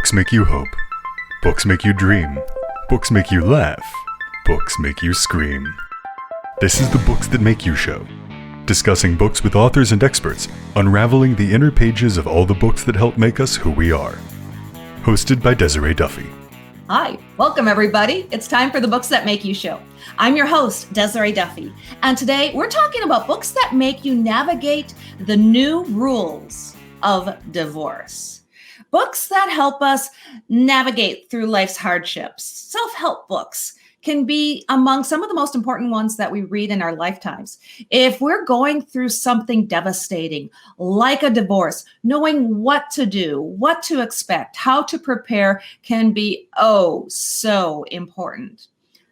Books make you hope. Books make you dream. Books make you laugh. Books make you scream. This is the Books That Make You show, discussing books with authors and experts, unraveling the inner pages of all the books that help make us who we are. Hosted by Desiree Duffy. Hi, welcome everybody. It's time for the Books That Make You show. I'm your host, Desiree Duffy, and today we're talking about books that make you navigate the new rules of divorce. Books that help us navigate through life's hardships. Self-help books can be among some of the most important ones that we read in our lifetimes. If we're going through something devastating, like a divorce, knowing what to do, what to expect, how to prepare can be so important.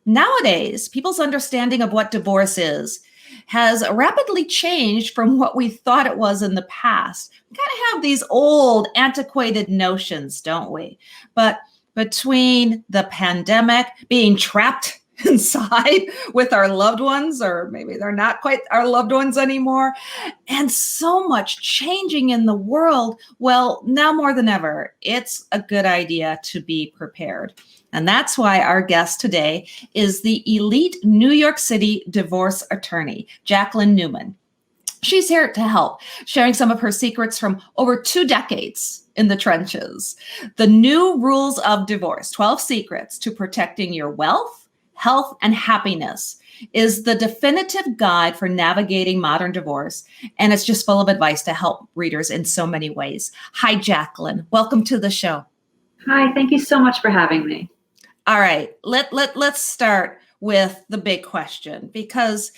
Nowadays, people's understanding of what divorce is has rapidly changed from what we thought it was in the past. We kind of have these old, antiquated notions, don't we? But between the pandemic, being trapped inside with our loved ones, or maybe they're not quite our loved ones anymore, and so much changing in the world, well, now more than ever, it's a good idea to be prepared. And that's why our guest today is the elite New York City divorce attorney, Jacqueline Newman. She's here to help, sharing some of her secrets from over 2 decades in the trenches. The New Rules of Divorce, 12 Secrets to Protecting Your Wealth, Health, and Happiness is the definitive guide for navigating modern divorce. And it's just full of advice to help readers in so many ways. Hi, Jacqueline. Welcome to the show. Hi, thank you so much for having me. All right, let's start with the big question, because,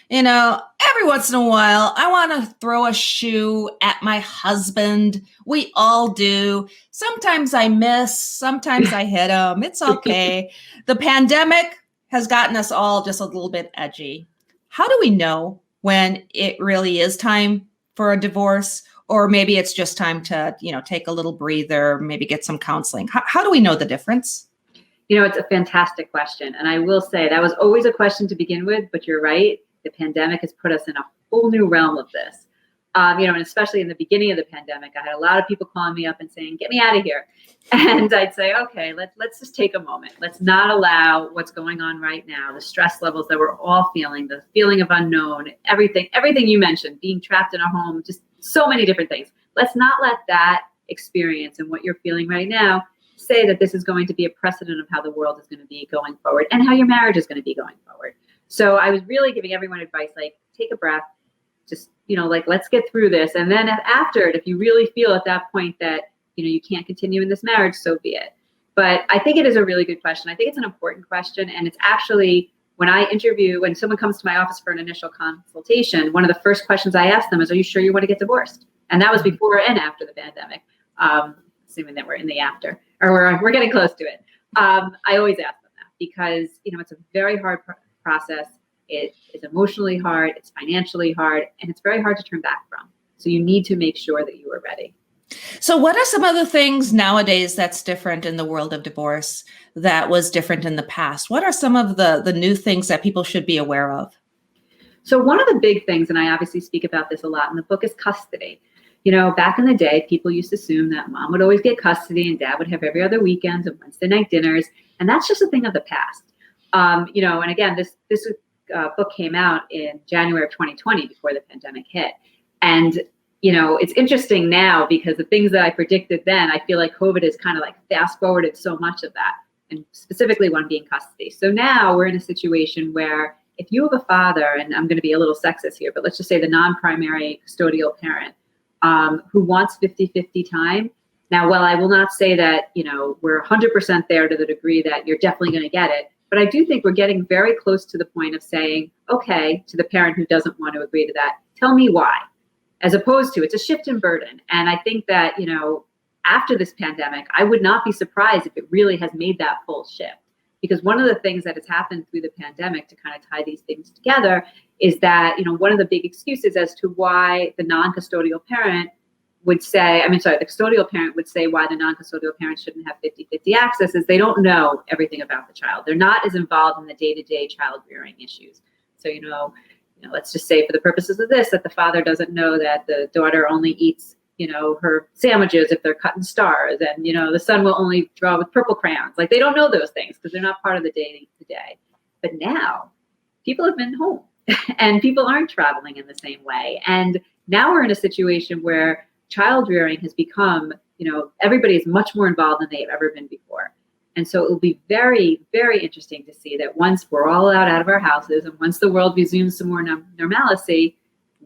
every once in a while, I want to throw a shoe at my husband. We all do. Sometimes I miss, sometimes I hit him. It's okay. The pandemic has gotten us all just a little bit edgy. How do we know when it really is time for a divorce? Or maybe it's just time to, take a little breather, maybe get some counseling. How do we know the difference? It's a fantastic question. And I will say that was always a question to begin with, but you're right. The pandemic has put us in a whole new realm of this. And especially in the beginning of the pandemic, I had a lot of people calling me up and saying, get me out of here. And I'd say, okay, let's just take a moment. Let's not allow what's going on right now, the stress levels that we're all feeling, the feeling of unknown, everything you mentioned, being trapped in a home, just so many different things. Let's not let that experience and what you're feeling right now say that this is going to be a precedent of how the world is going to be going forward and how your marriage is going to be going forward. So I was really giving everyone advice, like, take a breath, just, let's get through this. And then after it, if you really feel at that point that, you can't continue in this marriage, so be it. But I think it is a really good question. I think it's an important question. And it's actually, when someone comes to my office for an initial consultation, one of the first questions I ask them is, are you sure you want to get divorced? And that was before and after the pandemic, assuming that we're in the after, or we're getting close to it. I always ask them that because, it's a very hard process. It is emotionally hard, it's financially hard, and it's very hard to turn back from. So you need to make sure that you are ready. So what are some of the things nowadays that's different in the world of divorce that was different in the past? What are some of the new things that people should be aware of? So one of the big things, and I obviously speak about this a lot in the book, is custody. Back in the day, people used to assume that mom would always get custody and dad would have every other weekend and Wednesday night dinners. And that's just a thing of the past. And again, this book came out in January of 2020 before the pandemic hit. And, it's interesting now because the things that I predicted then, I feel like COVID has kind of like fast forwarded so much of that, and specifically one being custody. So now we're in a situation where if you have a father, and I'm going to be a little sexist here, but let's just say the non-primary custodial parent, who wants 50-50 time. Now, I will not say that, we're 100% there to the degree that you're definitely going to get it. But I do think we're getting very close to the point of saying, okay, to the parent who doesn't want to agree to that, tell me why, as opposed to it's a shift in burden. And I think that, after this pandemic, I would not be surprised if it really has made that full shift. Because one of the things that has happened through the pandemic to kind of tie these things together is that, one of the big excuses as to why the non-custodial parent would say, the custodial parent would say why the non-custodial parent shouldn't have 50-50 access is they don't know everything about the child. They're not as involved in the day-to-day child rearing issues. So, let's just say for the purposes of this, that the father doesn't know that the daughter only eats her sandwiches if they're cut in stars, and, the son will only draw with purple crayons. Like, they don't know those things because they're not part of the day-to-day. But now people have been home and people aren't traveling in the same way. And now we're in a situation where child rearing has become, everybody is much more involved than they've ever been before. And so it will be very, very interesting to see that once we're all out of our houses and once the world resumes some more normalcy,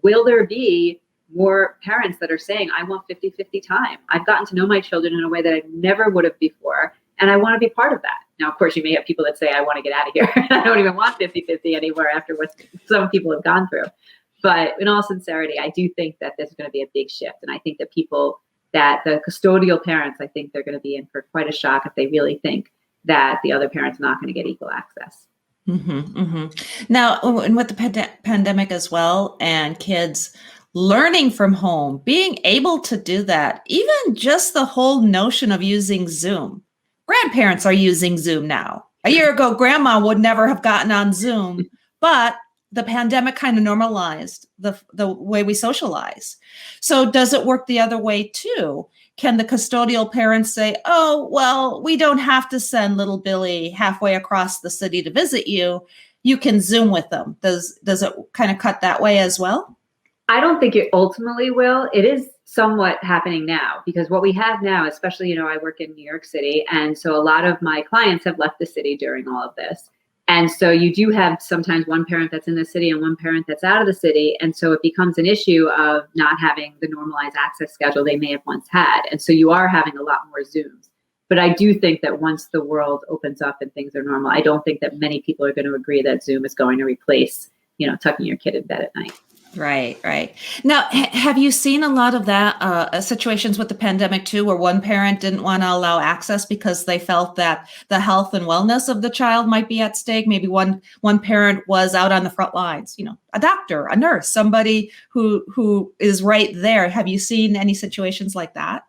will there be more parents that are saying, I want 50-50 time. I've gotten to know my children in a way that I never would have before, and I want to be part of that. Now, of course, you may have people that say, I want to get out of here. I don't even want 50-50 anymore after what some people have gone through. But in all sincerity, I do think that there's going to be a big shift. And I think that the custodial parents, I think they're going to be in for quite a shock if they really think that the other parent's not going to get equal access. Mm-hmm, mm-hmm. Now, and with the pandemic as well, and kids learning from home, being able to do that, even just the whole notion of using Zoom. Grandparents are using Zoom now. A year ago, grandma would never have gotten on Zoom, but the pandemic kind of normalized the way we socialize. So does it work the other way too? Can the custodial parents say, oh, well, we don't have to send little Billy halfway across the city to visit you. You can Zoom with them. Does it kind of cut that way as well? I don't think it ultimately will. It is somewhat happening now, because what we have now, especially, I work in New York City. And so a lot of my clients have left the city during all of this. And so you do have sometimes one parent that's in the city and one parent that's out of the city. And so it becomes an issue of not having the normalized access schedule they may have once had. And so you are having a lot more Zooms. But I do think that once the world opens up and things are normal, I don't think that many people are going to agree that Zoom is going to replace, tucking your kid in bed at night. Right. Now, have you seen a lot of that situations with the pandemic too, where one parent didn't want to allow access because they felt that the health and wellness of the child might be at stake? Maybe one parent was out on the front lines, a doctor, a nurse, somebody who is right there. Have you seen any situations like that?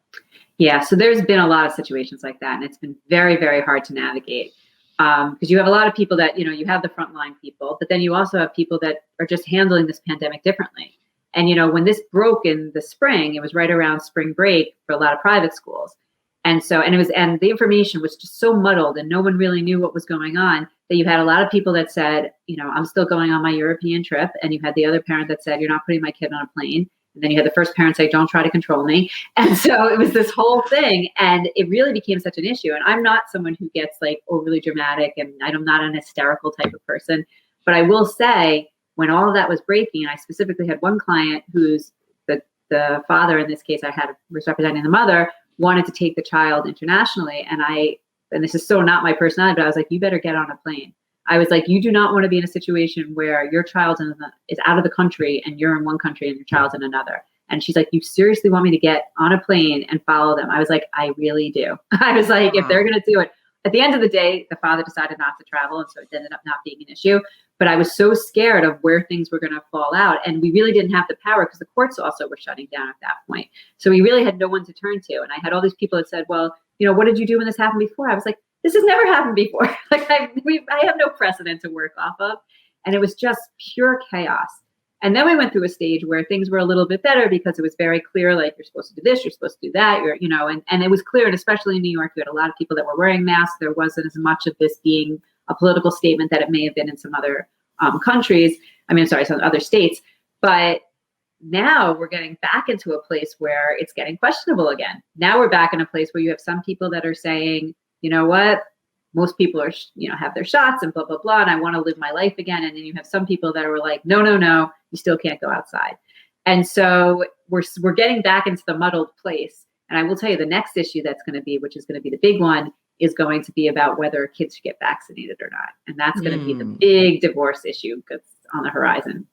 Yeah. So there's been a lot of situations like that, and it's been very, very hard to navigate. Because you have a lot of people that, you have the frontline people, but then you also have people that are just handling this pandemic differently. And, when this broke in the spring, it was right around spring break for a lot of private schools. And so, and the information was just so muddled and no one really knew what was going on, that you had a lot of people that said, I'm still going on my European trip. And you had the other parent that said, you're not putting my kid on a plane. And then you had the first parent say, don't try to control me. And so it was this whole thing. And it really became such an issue. And I'm not someone who gets like overly dramatic, and I'm not an hysterical type of person. But I will say, when all of that was breaking, and I specifically had one client who's the father, in this case, was representing the mother, wanted to take the child internationally. And this is so not my personality, but I was like, you better get on a plane. I was like, you do not want to be in a situation where your child is out of the country and you're in one country and your child's in another. And she's like, you seriously want me to get on a plane and follow them? I was like, I really do. I was like, if they're going to do it. At the end of the day, the father decided not to travel. And so it ended up not being an issue. But I was so scared of where things were going to fall out. And we really didn't have the power because the courts also were shutting down at that point. So we really had no one to turn to. And I had all these people that said, well, what did you do when this happened before? I was like, this has never happened before. Like I have no precedent to work off of. And it was just pure chaos. And then we went through a stage where things were a little bit better because it was very clear, like, you're supposed to do this, you're supposed to do that, and it was clear. And especially in New York, we had a lot of people that were wearing masks. There wasn't as much of this being a political statement that it may have been in some other countries. Some other states. But now we're getting back into a place where it's getting questionable again. Now we're back in a place where you have some people that are saying, you know what, most people are, have their shots and blah, blah, blah, and I want to live my life again. And then you have some people that are like, no, you still can't go outside. And so we're getting back into the muddled place. And I will tell you, the next issue that's going to be, which is going to be the big one, is going to be about whether kids should get vaccinated or not. And that's going to be the big divorce issue that's on the horizon.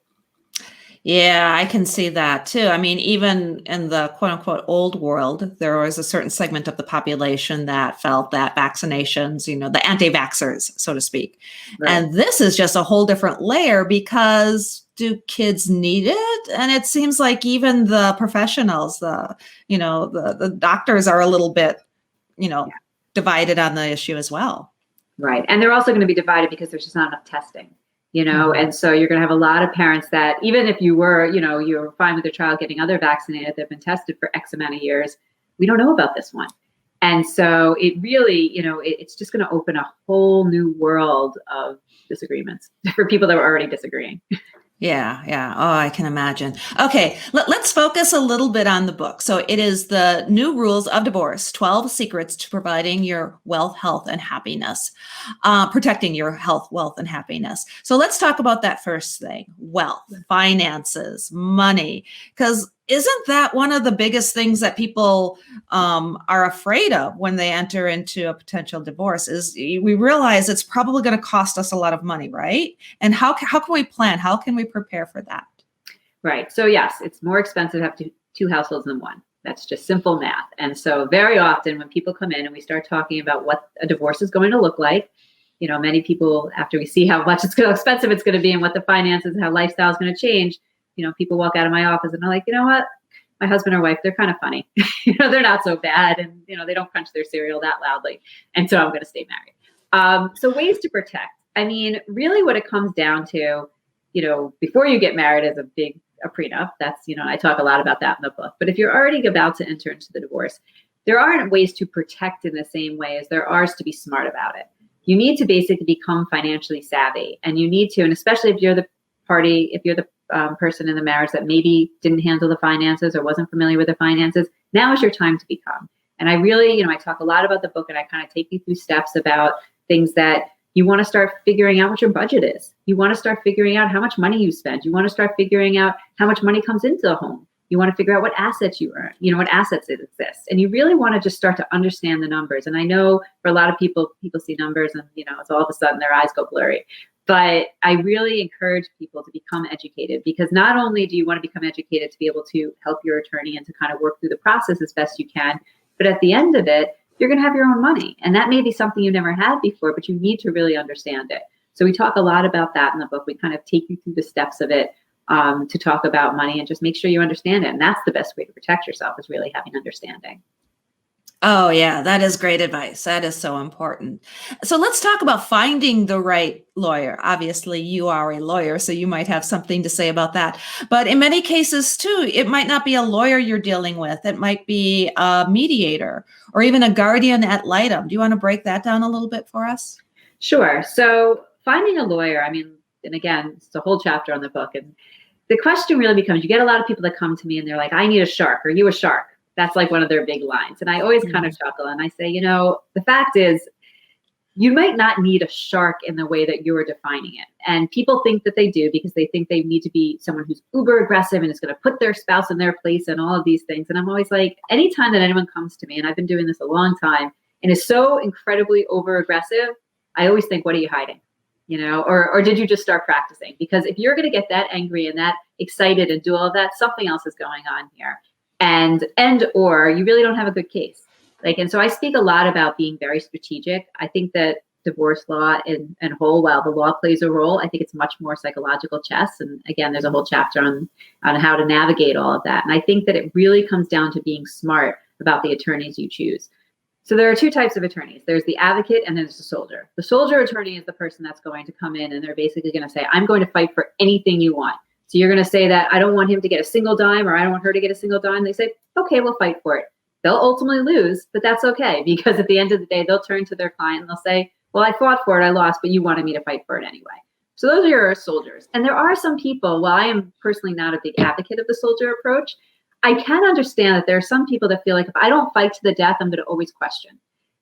Yeah, I can see that too. Even in the quote unquote old world, there was a certain segment of the population that felt that vaccinations, the anti-vaxxers, so to speak. Right. And this is just a whole different layer, because do kids need it? And it seems like even the professionals, the doctors are a little bit, divided on the issue as well. Right. And they're also going to be divided because there's just not enough testing. And so you're going to have a lot of parents that even if you were, you're fine with their child getting other vaccinated, they've been tested for X amount of years. We don't know about this one. And so it really, it's just going to open a whole new world of disagreements for people that were already disagreeing. Yeah. Oh, I can imagine. Okay, let's focus a little bit on the book. So it is The New Rules of Divorce, 12 Secrets to Providing Your Wealth, Health, and Happiness, protecting your health, wealth, and happiness. So let's talk about that first thing, wealth, finances, money, because isn't that one of the biggest things that people are afraid of when they enter into a potential divorce is we realize it's probably going to cost us a lot of money, right? And how can we plan? How can we prepare for that? Right. So yes, it's more expensive to have two households than one. That's just simple math. And so very often when people come in and we start talking about what a divorce is going to look like, many people, after we see how expensive it's going to be and what the finances and how lifestyle is going to change, people walk out of my office and they're like, you know what? My husband or wife, they're kind of funny. They're not so bad. And, they don't crunch their cereal that loudly. And so I'm going to stay married. So ways to protect. I mean, really what it comes down to, before you get married is a prenup. That's, I talk a lot about that in the book. But if you're already about to enter into the divorce, there aren't ways to protect in the same way as there are to be smart about it. You need to basically become financially savvy. And you need to, and especially if you're the person in the marriage that maybe didn't handle the finances or wasn't familiar with the finances, now is your time to become. And I really, I talk a lot about the book and I kind of take you through steps about things that you want to start figuring out what your budget is. You want to start figuring out how much money you spend. You want to start figuring out how much money comes into the home. You want to figure out what assets you earn, what assets exist. And you really want to just start to understand the numbers. And I know for a lot of people see numbers and, it's all of a sudden their eyes go blurry. But I really encourage people to become educated because not only do you want to become educated to be able to help your attorney and to kind of work through the process as best you can, but at the end of it, you're going to have your own money. And that may be something you never had before, but you need to really understand it. So we talk a lot about that in the book. We kind of take you through the steps of it to talk about money and just make sure you understand it. And that's the best way to protect yourself is really having understanding. Oh, yeah, that is great advice. That is so important. So let's talk about finding the right lawyer. Obviously, you are a lawyer, so you might have something to say about that. But in many cases, too, it might not be a lawyer you're dealing with. It might be a mediator or even a guardian ad litem. Do you want to break that down a little bit for us? Sure. So finding a lawyer, and again, it's a whole chapter on the book. And the question really becomes, you get a lot of people that come to me and they're like, I need a shark. Are you a shark? That's like one of their big lines. And I always kind of chuckle and I say, the fact is you might not need a shark in the way that you're defining it. And people think that they do because they think they need to be someone who's uber aggressive and is going to put their spouse in their place and all of these things. And I'm always like, anytime that anyone comes to me, and I've been doing this a long time, and is so incredibly over aggressive, I always think, what are you hiding? Or did you just start practicing? Because if you're going to get that angry and that excited and do all of that, something else is going on here. Or you really don't have a good case. And so I speak a lot about being very strategic. I think that divorce law in whole, while the law plays a role, I think it's much more psychological chess. And again, there's a whole chapter on how to navigate all of that. And I think that it really comes down to being smart about the attorneys you choose. So there are two types of attorneys. There's the advocate and then there's the soldier. The soldier attorney is the person that's going to come in and they're basically going to say, I'm going to fight for anything you want. So you're going to say that I don't want him to get a single dime or I don't want her to get a single dime. They say, okay, we'll fight for it. They'll ultimately lose, but that's okay because at the end of the day, they'll turn to their client and they'll say, well, I fought for it, I lost, but you wanted me to fight for it anyway. So those are your soldiers. And there are some people, while I am personally not a big advocate of the soldier approach, I can understand that there are some people that feel like if I don't fight to the death, I'm going to always question.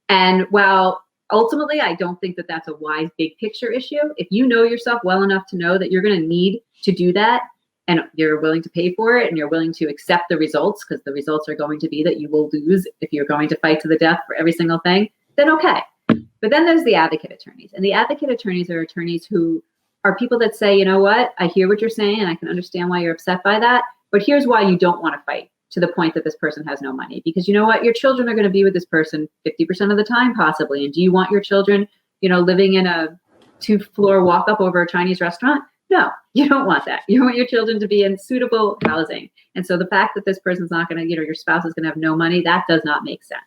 And while ultimately, I don't think that that's a wise big picture issue, if you know yourself well enough to know that you're going to need to do that and you're willing to pay for it and you're willing to accept the results because the results are going to be that you will lose if you're going to fight to the death for every single thing, then okay. But then there's the advocate attorneys. And the advocate attorneys are attorneys who are people that say, you know what, I hear what you're saying and I can understand why you're upset by that. But here's why you don't want to fight to the point that this person has no money. Because you know what, your children are going to be with this person 50% of the time possibly. And do you want your children, living in a 2-floor walk up over a Chinese restaurant? No, you don't want that. You want your children to be in suitable housing. And so the fact that this person's not going to, your spouse is going to have no money, that does not make sense.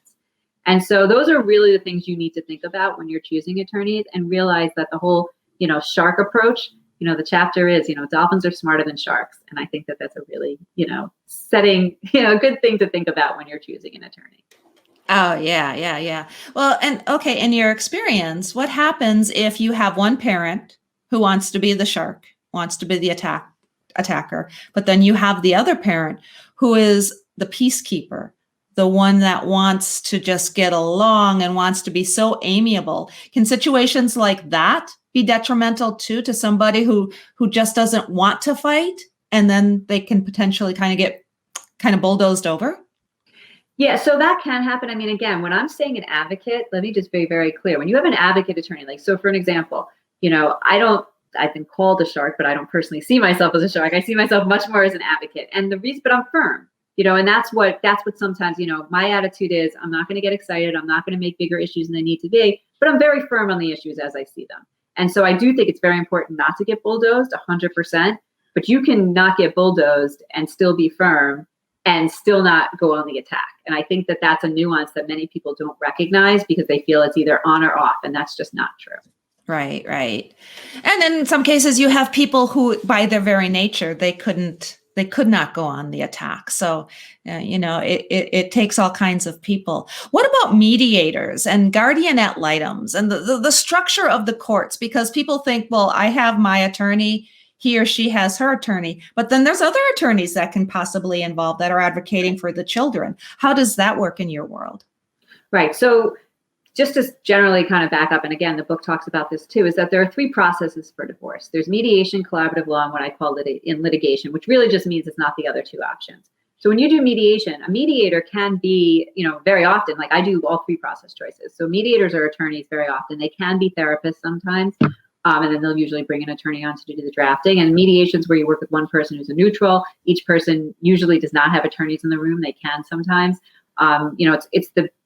And so those are really the things you need to think about when you're choosing attorneys and realize that the whole, shark approach, the chapter is, dolphins are smarter than sharks. And I think that that's a really, setting, a good thing to think about when you're choosing an attorney. Oh, yeah. Well, and okay, in your experience, what happens if you have one parent who wants to be the shark, wants to be the attacker, but then you have the other parent who is the peacekeeper, the one that wants to just get along and wants to be so amiable? Can situations like that be detrimental too to somebody who just doesn't want to fight, and then they can potentially get bulldozed over? Yeah, so that can happen. I mean, again, when I'm saying an advocate, let me just be very clear. When you have an advocate attorney, so for an example, I've been called a shark, but I don't personally see myself as a shark. I see myself much more as an advocate. And the reason, but I'm firm, and that's what sometimes, my attitude is, I'm not going to get excited. I'm not going to make bigger issues than they need to be, but I'm very firm on the issues as I see them. And so I do think it's very important not to get bulldozed 100%, but you can not get bulldozed and still be firm and still not go on the attack. And I think that that's a nuance that many people don't recognize because they feel it's either on or off, and that's just not true. Right. And then in some cases you have people who, by their very nature, they could not go on the attack. So, it takes all kinds of people. What about mediators and guardian ad litems and the structure of the courts? Because people think, well, I have my attorney, he or she has her attorney, but then there's other attorneys that can possibly involve that are advocating for the children. How does that work in your world? Right. So just to generally kind of back up, and again, the book talks about this too, is that there are 3 processes for divorce. There's mediation, collaborative law, and what I call in litigation, which really just means it's not the other 2 options. So when you do mediation, a mediator can be, very often, like I do all 3 process choices. So mediators are attorneys very often. They can be therapists sometimes. And then they'll usually bring an attorney on to do the drafting. And mediations where you work with one person who's a neutral. Each person usually does not have attorneys in the room. They can sometimes.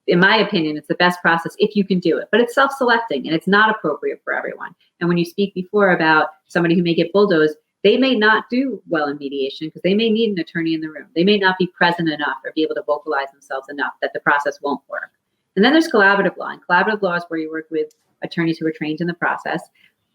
In my opinion, it's the best process if you can do it. But it's self-selecting and it's not appropriate for everyone. And when you speak before about somebody who may get bulldozed, they may not do well in mediation because they may need an attorney in the room. They may not be present enough or be able to vocalize themselves enough that the process won't work. And then there's collaborative law. And collaborative law is where you work with attorneys who are trained in the process.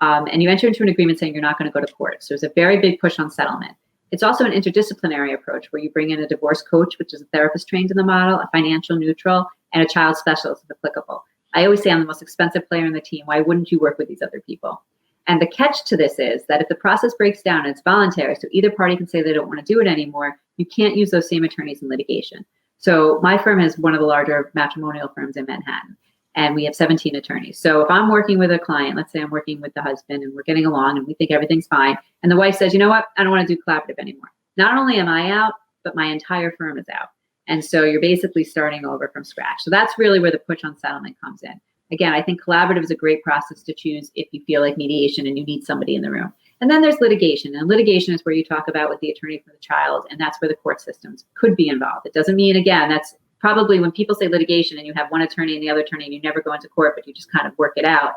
And you enter into an agreement saying you're not going to go to court. So there's a very big push on settlement. It's also an interdisciplinary approach where you bring in a divorce coach, which is a therapist trained in the model, a financial neutral, and a child specialist if applicable. I always say I'm the most expensive player in the team. Why wouldn't you work with these other people? And the catch to this is that if the process breaks down and it's voluntary, so either party can say they don't want to do it anymore, you can't use those same attorneys in litigation. So my firm is one of the larger matrimonial firms in Manhattan. And we have 17 attorneys. So if I'm working with a client, let's say I'm working with the husband and we're getting along and we think everything's fine, and the wife says, you know what, I don't want to do collaborative anymore. Not only am I out, but my entire firm is out. And so you're basically starting over from scratch. So that's really where the push on settlement comes in. Again, I think collaborative is a great process to choose if you feel like mediation and you need somebody in the room. And then there's litigation. And litigation is where you talk about with the attorney for the child, and that's where the court systems could be involved. It doesn't mean, again, that's probably when people say litigation and you have one attorney and the other attorney and you never go into court, but you just kind of work it out,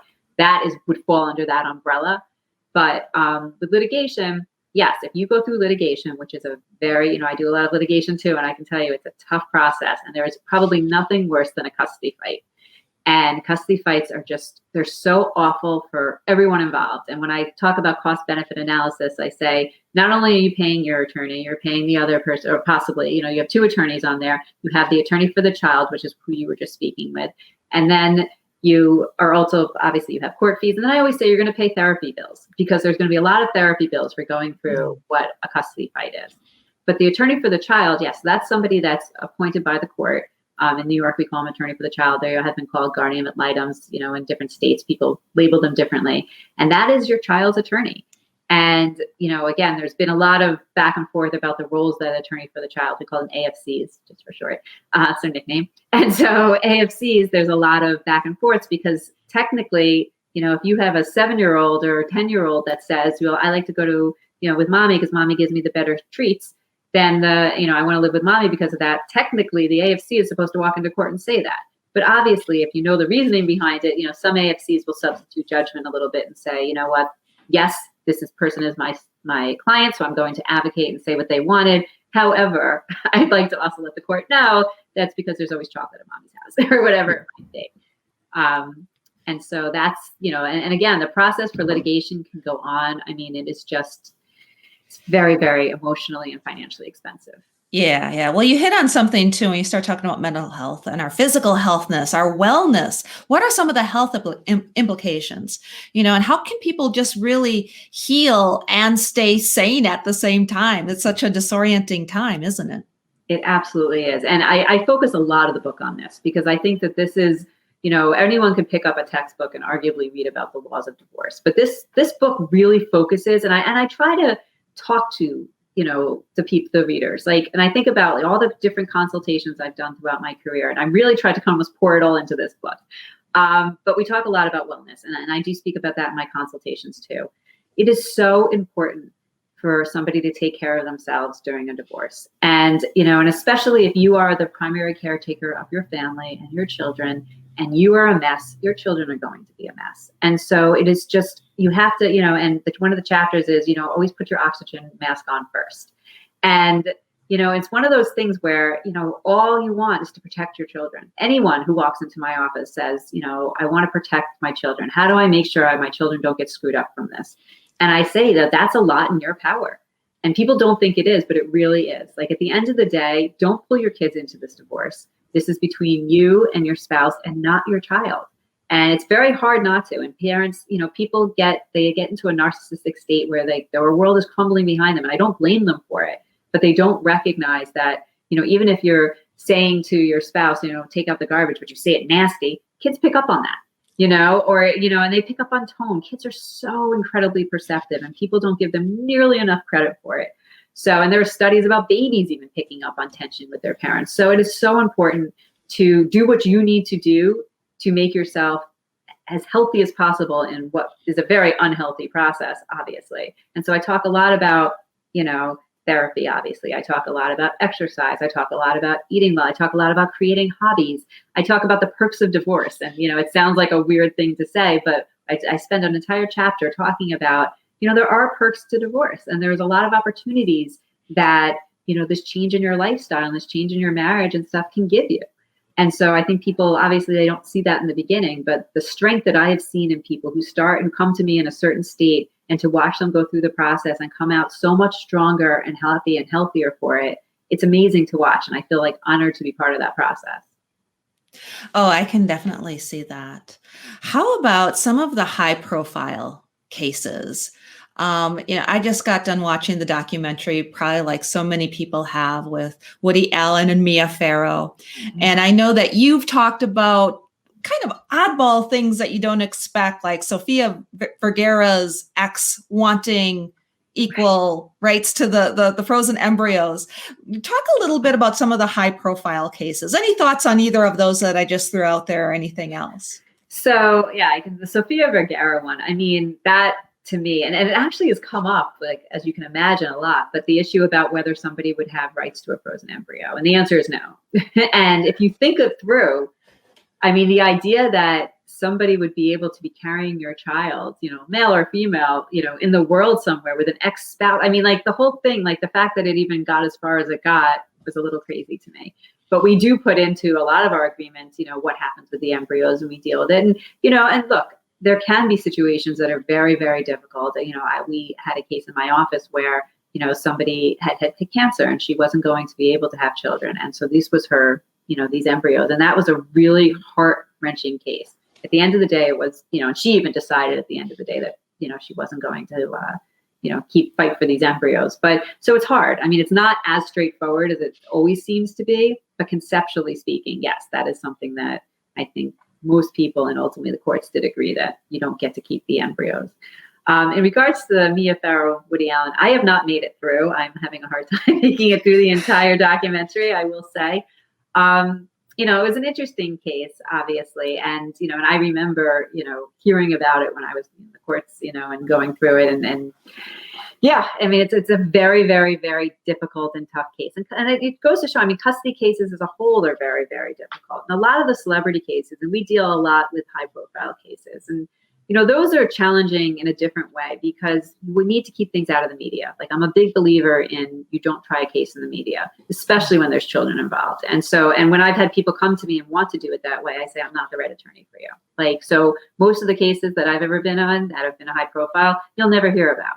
would fall under that umbrella. But with litigation, yes, if you go through litigation, which is a very, I do a lot of litigation too, and I can tell you it's a tough process, and there is probably nothing worse than a custody fight. And custody fights are they're so awful for everyone involved. And when I talk about cost benefit analysis, I say, not only are you paying your attorney, you're paying the other person, or possibly, you have 2 attorneys on there. You have the attorney for the child, which is who you were just speaking with. And then you are also, obviously you have court fees. And then I always say you're going to pay therapy bills because there's going to be a lot of therapy bills for going through what a custody fight is. But the attorney for the child, yes, that's somebody that's appointed by the court. In New York, we call them attorney for the child. There have been called guardian ad litems. In different states, people label them differently. And that is your child's attorney. And, again, there's been a lot of back and forth about the roles that attorney for the child, we call them AFCs, just for short. It's their nickname. And so AFCs, there's a lot of back and forths because technically, if you have a 7-year-old or a 10-year-old that says, well, I like to go to, with mommy because mommy gives me the better treats, then I want to live with mommy because of that. Technically, the AFC is supposed to walk into court and say that. But obviously, if you know the reasoning behind it, some AFCs will substitute judgment a little bit and say, you know what, yes, this person is my client, so I'm going to advocate and say what they wanted. However, I'd like to also let the court know that's because there's always chocolate at mommy's house or whatever it might be. And so that's, and again, the process for litigation can go on. I mean, it is just, it's very, very emotionally and financially expensive. Yeah, yeah. Well, you hit on something too when you start talking about mental health and our physical healthness, our wellness. What are some of the health implications? And how can people just really heal and stay sane at the same time? It's such a disorienting time, isn't it? It absolutely is. And I focus a lot of the book on this because I think that this is, anyone can pick up a textbook and arguably read about the laws of divorce. But this book really focuses, and I try to talk to, the readers. And I think about all the different consultations I've done throughout my career. And I really tried to almost pour it all into this book. But we talk a lot about wellness, and I do speak about that in my consultations too. It is so important for somebody to take care of themselves during a divorce. And, and especially if you are the primary caretaker of your family and your children, and you are a mess, your children are going to be a mess. And so it is just, you have to, and one of the chapters is, always put your oxygen mask on first. And, it's one of those things where, all you want is to protect your children. Anyone who walks into my office says, I want to protect my children. How do I make sure my children don't get screwed up from this? And I say that that's a lot in your power. And people don't think it is, but it really is. At the end of the day, don't pull your kids into this divorce. This is between you and your spouse and not your child. And it's very hard not to. And parents, people get into a narcissistic state where their world is crumbling behind them. And I don't blame them for it, but they don't recognize that, even if you're saying to your spouse, take out the garbage, but you say it nasty, kids pick up on that. And they pick up on tone. Kids are so incredibly perceptive, and people don't give them nearly enough credit for it. So, and there are studies about babies even picking up on tension with their parents. So it is so important to do what you need to do to make yourself as healthy as possible in what is a very unhealthy process, obviously. And so I talk a lot about, therapy, obviously. I talk a lot about exercise. I talk a lot about eating well. I talk a lot about creating hobbies. I talk about the perks of divorce. And, it sounds like a weird thing to say, but I spend an entire chapter talking about, there are perks to divorce. And there's a lot of opportunities that, this change in your lifestyle and this change in your marriage and stuff can give you. And so I think people, obviously, they don't see that in the beginning, but the strength that I have seen in people who start and come to me in a certain state, and to watch them go through the process and come out so much stronger and healthy and healthier for it, it's amazing to watch. And I feel honored to be part of that process. Oh, I can definitely see that. How about some of the high profile cases? I just got done watching the documentary, probably like so many people have, with Woody Allen and Mia Farrow. Mm-hmm. And I know that you've talked about kind of oddball things that you don't expect, like Sofia Vergara's ex wanting equal rights to the frozen embryos. Talk a little bit about some of the high profile cases. Any thoughts on either of those that I just threw out there, or anything else? So yeah, the Sofia Vergara one, I mean, that to me, and it actually has come up, as you can imagine, a lot, but the issue about whether somebody would have rights to a frozen embryo. And the answer is no. And if you think it through, I mean, the idea that somebody would be able to be carrying your child, male or female, in the world somewhere with an ex-spouse. I mean, the whole thing, the fact that it even got as far as it got was a little crazy to me. But we do put into a lot of our agreements, what happens with the embryos, and we deal with it. And, and look, there can be situations that are very, very difficult. We had a case in my office where, somebody had cancer and she wasn't going to be able to have children. And so this was her, these embryos. And that was a really heart-wrenching case. At the end of the day, it was, and she even decided at the end of the day that, she wasn't going to, fight for these embryos. But so it's hard. I mean, it's not as straightforward as it always seems to be, but conceptually speaking, yes, that is something that I think most people, and ultimately the courts, did agree that you don't get to keep the embryos. In regards to the Mia Farrow, Woody Allen, I have not made it through. I'm having a hard time making it through the entire documentary, I will say. It was an interesting case, obviously. And, and I remember, hearing about it when I was in the courts, and going through it. And yeah, I mean, it's a very, very, very difficult and tough case. And it goes to show, I mean, custody cases as a whole are very, very difficult. And a lot of the celebrity cases, and we deal a lot with high profile cases. And, those are challenging in a different way because we need to keep things out of the media. Like I'm a big believer in you don't try a case in the media, especially when there's children involved. And when I've had people come to me and want to do it that way, I say, I'm not the right attorney for you. Like, so most of the cases that I've ever been on that have been a high profile, you'll never hear about.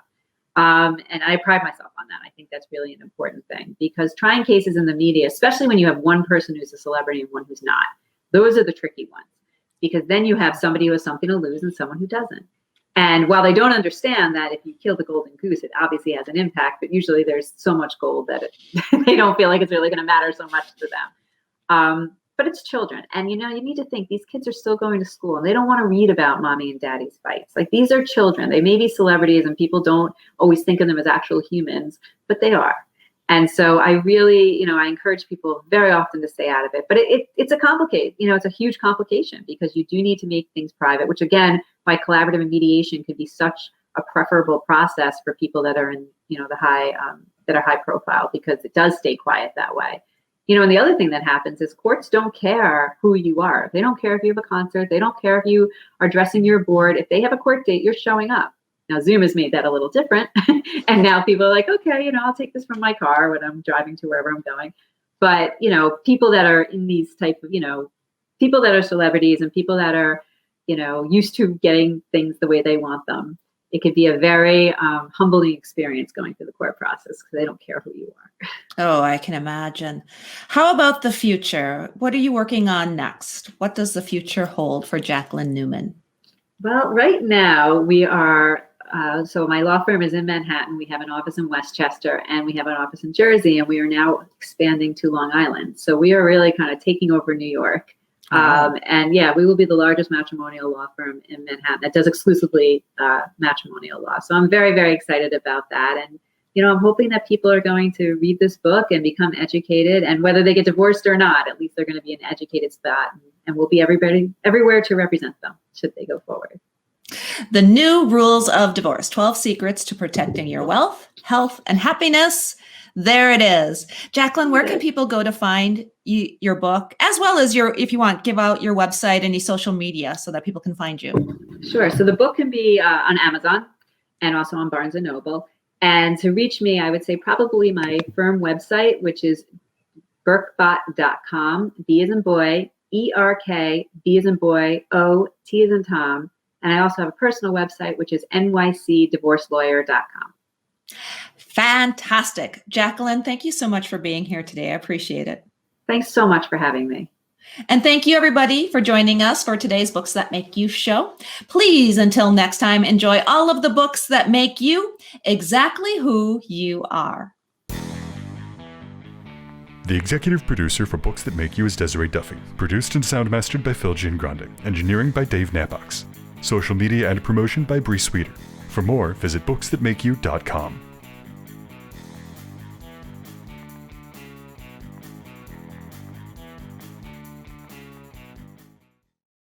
And I pride myself on that. I think that's really an important thing because trying cases in the media, especially when you have one person who's a celebrity and one who's not, those are the tricky ones. Because then you have somebody who has something to lose and someone who doesn't. And while they don't understand that if you kill the golden goose, it obviously has an impact, but usually there's so much gold that they don't feel like it's really going to matter so much to them. But it's children. And, you need to think these kids are still going to school and they don't want to read about mommy and daddy's fights. Like these are children. They may be celebrities and people don't always think of them as actual humans, but they are. And so I really, I encourage people very often to stay out of it. But it's a complicated, it's a huge complication because you do need to make things private, which again, why collaborative and mediation could be such a preferable process for people that are in, the high, that are high profile because it does stay quiet that way. And the other thing that happens is courts don't care who you are. They don't care if you have a concert. They don't care if you are dressing your board. If they have a court date, you're showing up. Now, Zoom has made that a little different. And now people are like, okay, I'll take this from my car when I'm driving to wherever I'm going. But, people that are in these type of, people that are celebrities and people that are, used to getting things the way they want them, it could be a very humbling experience going through the court process because they don't care who you are. Oh, I can imagine. How about the future? What are you working on next? What does the future hold for Jacqueline Newman? Well, right now we are, so my law firm is in Manhattan. We have an office in Westchester and we have an office in Jersey, and we are now expanding to Long Island. So we are really kind of taking over New York. And yeah, we will be the largest matrimonial law firm in Manhattan that does exclusively matrimonial law. So I'm very, very excited about that. And, I'm hoping that people are going to read this book and become educated, and whether they get divorced or not, at least they're going to be in an educated spot, and we'll be everywhere to represent them should they go forward. The New Rules of Divorce, 12 Secrets to Protecting Your Wealth, Health, and Happiness. There it is. Jacqueline, where can people go to find your book, as well as if you want, give out your website, any social media so that people can find you? Sure. So the book can be on Amazon and also on Barnes & Noble. And to reach me, I would say probably my firm website, which is berkbot.com, B as in boy, ERK, B as in boy, O, T as in Tom. And I also have a personal website, which is nycdivorcelawyer.com. Fantastic. Jacqueline, thank you so much for being here today. I appreciate it. Thanks so much for having me. And thank you, everybody, for joining us for today's Books That Make You show. Please, until next time, enjoy all of the books that make you exactly who you are. The executive producer for Books That Make You is Desiree Duffy. Produced and sound mastered by Phil Giangrande. Engineering by Dave Nabox. Social media and promotion by Bree Sweeter. For more, visit booksthatmakeyou.com.